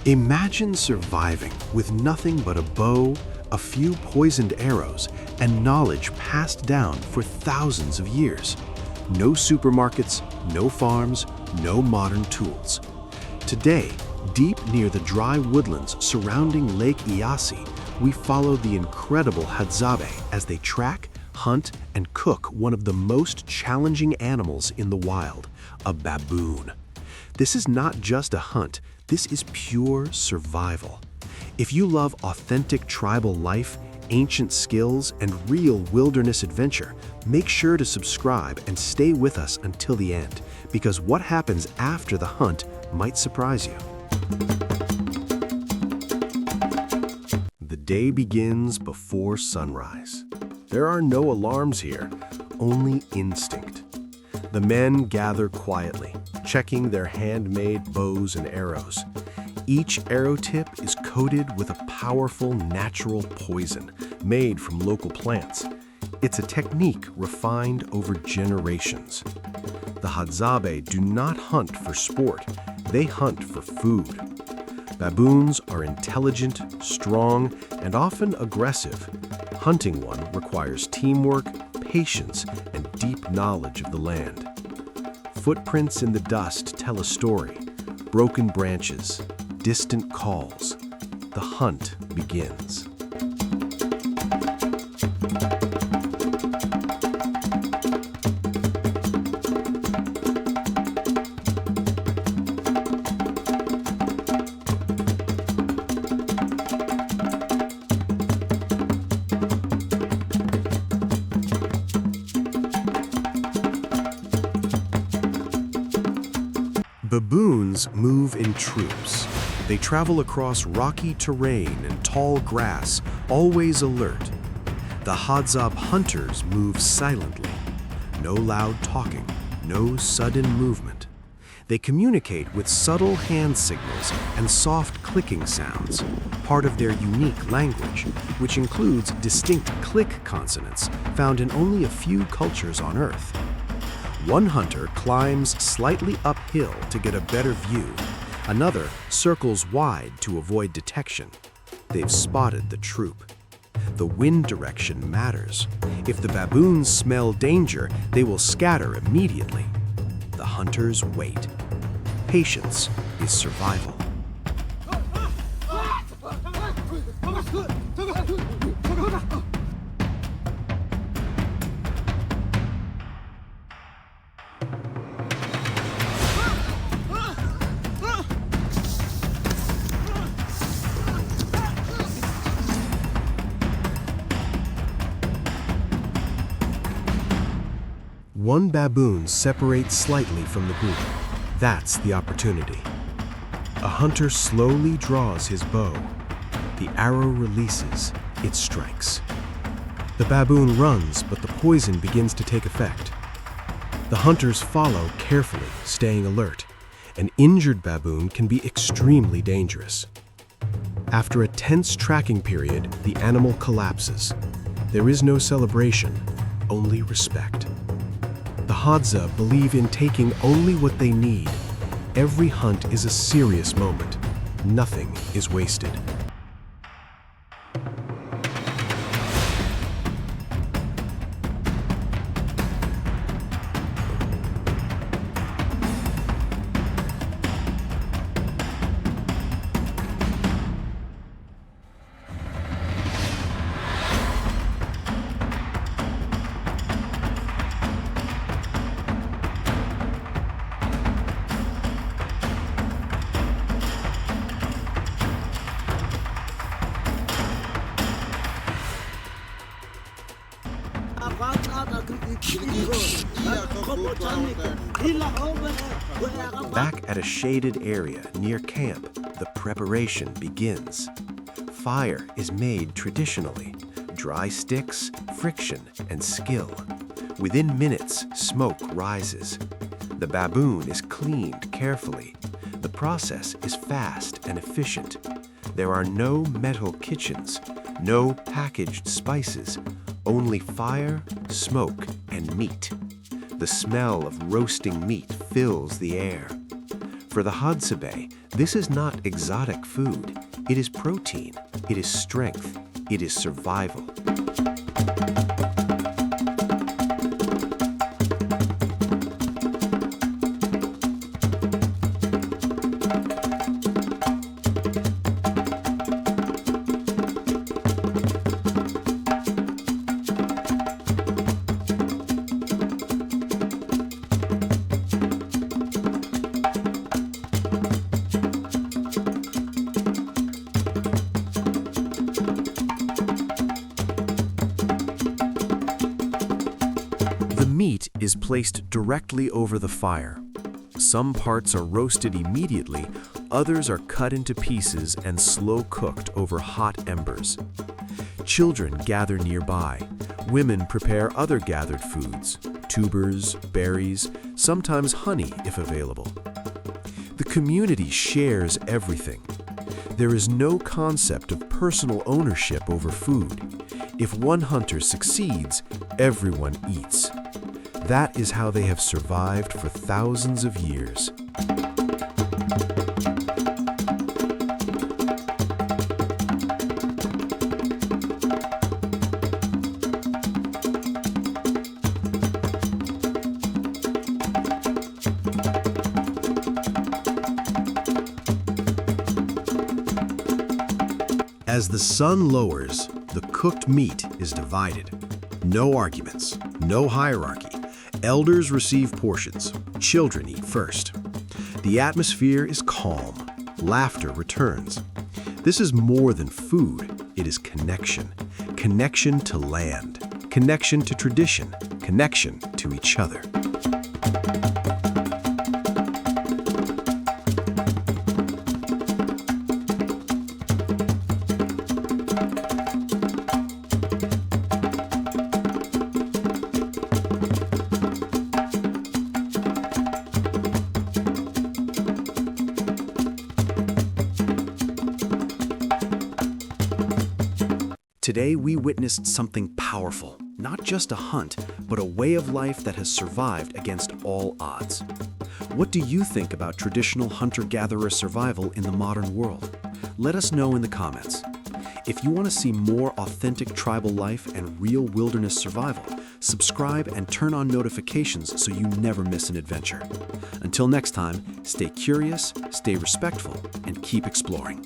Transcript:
Imagine surviving with nothing but a bow, a few poisoned arrows, and knowledge passed down for thousands of years. No supermarkets, no farms, no modern tools. Today, deep near the dry woodlands surrounding Lake Eyasi, we follow the incredible Hadzabe as they track, hunt, and cook one of the most challenging animals in the wild, a baboon. This is not just a hunt, this is pure survival. If you love authentic tribal life, ancient skills, and real wilderness adventure, make sure to subscribe and stay with us until the end, because what happens after the hunt might surprise you. The day begins before sunrise. There are no alarms here, only instinct. The men gather quietly, checking their handmade bows and arrows. Each arrow tip is coated with a powerful natural poison made from local plants. It's a technique refined over generations. The Hadzabe do not hunt for sport, they hunt for food. Baboons are intelligent, strong, and often aggressive. Hunting one requires teamwork, patience, and deep knowledge of the land. Footprints in the dust tell a story. Broken branches, distant calls. The hunt begins. Baboons move in troops. They travel across rocky terrain and tall grass, always alert. The Hadzabe hunters move silently. No loud talking, no sudden movement. They communicate with subtle hand signals and soft clicking sounds, part of their unique language, which includes distinct click consonants found in only a few cultures on Earth. One hunter climbs slightly uphill to get a better view. Another circles wide to avoid detection. They've spotted the troop. The wind direction matters. If the baboons smell danger, they will scatter immediately. The hunters wait. Patience is survival. One baboon separates slightly from the group. That's the opportunity. A hunter slowly draws his bow. The arrow releases, it strikes. The baboon runs, but the poison begins to take effect. The hunters follow carefully, staying alert. An injured baboon can be extremely dangerous. After a tense tracking period, the animal collapses. There is no celebration, only respect. The Hadza believe in taking only what they need. Every hunt is a serious moment. Nothing is wasted. Back at a shaded area near camp, the preparation begins. Fire is made traditionally. Dry sticks, friction, and skill. Within minutes, smoke rises. The baboon is cleaned carefully. The process is fast and efficient. There are no metal kitchens, no packaged spices, only fire, smoke, and meat. The smell of roasting meat fills the air. For the Hadzabe, this is not exotic food. It is protein, it is strength, it is survival. The meat is placed directly over the fire. Some parts are roasted immediately, others are cut into pieces and slow cooked over hot embers. Children gather nearby. Women prepare other gathered foods, tubers, berries, sometimes honey if available. The community shares everything. There is no concept of personal ownership over food. If one hunter succeeds, everyone eats. That is how they have survived for thousands of years. As the sun lowers, the cooked meat is divided. No arguments, no hierarchy. Elders receive portions. Children eat first. The atmosphere is calm. Laughter returns. This is more than food. It is connection. Connection to land. Connection to tradition. Connection to each other. Today, we witnessed something powerful, not just a hunt, but a way of life that has survived against all odds. What do you think about traditional hunter-gatherer survival in the modern world? Let us know in the comments. If you want to see more authentic tribal life and real wilderness survival, subscribe and turn on notifications so you never miss an adventure. Until next time, stay curious, stay respectful, and keep exploring.